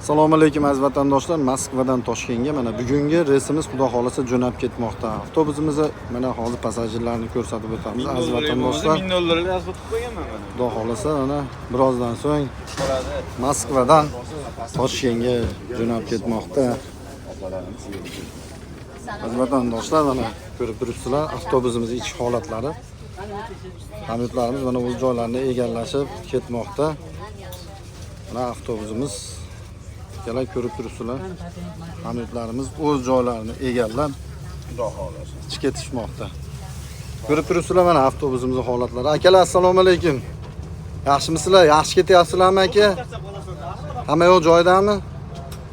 Assalomu alaykum aziz vatandoshlar. Moskvadan Toshkentga mana bugungi reysimiz xudo xolasa jo'nab ketmoqda. Avtobusimizni mana hozir passajirlarni ko'rsatib o'tamiz aziz vatandoshlar. $1000 yozib qo'yganman mana. Xudo xolasa mana birozdan so'ng Moskvadan Toshkentga jo'nab ketmoqda. Aziz vatandoshlar mana ko'rib turibsizlar avtobusimiz ichki holatlari. Hamyurtlarimiz mana o'z joylarini egallashib ketmoqda. Mana avtobusimiz Kelar ko'rib turibsizlar. Hamyurtlarimiz o'z joylarini egallab chiqib ketishmoqda. Ko'rib turibsizlar mana avtobusimizning holatlari. Akalar assalomu alaykum. Yaxshimisizlar? Yaxshi ketyapsizlarmi aka? Hamma yo'q joyidami?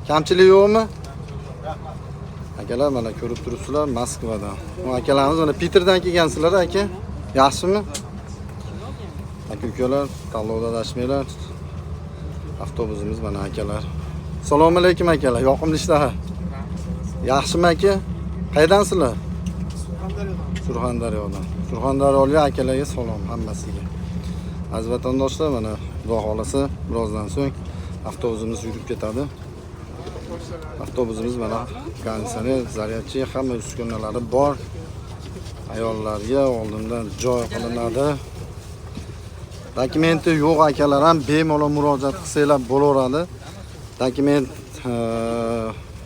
Kamchilik yo'qmi? Akalar mana ko'rib turibsizlar Moskvadan. Bu akalarimiz mana Peterdan kelgansizlar aka. Yaxshimi? Aka-ukalar, tanlovda adashmanglar. Avtobusimiz mana akalar. Assalomu alaykum akalar, yoqimli ishlar. Yaxshimi aka? Qaydansizlar? Surxondaryodan. Surxondaryolik akalarga salom hammasiga. Aziz vatandoshlar, mana xudo xolasa birozdan so'ng avtobusimiz yurib ketadi. Avtobusimiz mana konditsioner, zaryadchi, hamma uskunalari bor. Ayollarga oldindan joy qilinadi. Dokumenti yo'q akalar ham bemalol murojaat qilsanglar bo'laveradi. Dokument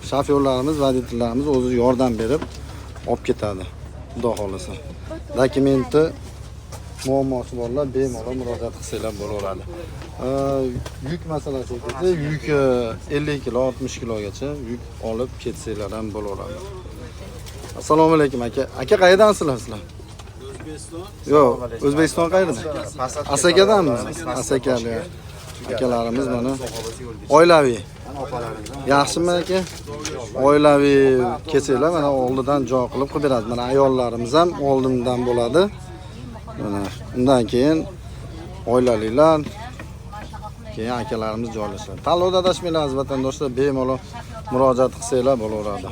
shofyorlarimiz, voditellarimiz o'zi yordam berib olib ketadi. Xudo xolasa. Dokumenti muammosi borlar bemalol murojaat qilsanglar bo'laveradi. Yuk masalasi esa yuk 50 kilo, 60 kilogacha yuk olib ketsanglar ham bo'laveradi. Assalomu alaykum aka. Aka qayerdansizlar sizlar? O'zbekiston. Yo'q, O'zbekiston qayerda? Asakadanmi? Asakali. Akalarimiz mana oilaviy. Yaxshimi aka? Oilaviy ketsanglar mana oldidan joy qilib beradi. Mana ayollarimiz ham oldindan bo'ladi. Mana undan keyin oilaliklar keyin akalarimiz joylashadi. Tanlovda adashmanglar aziz vatandoshlar, bemalol murojaat qilsanglar bo'laveradi.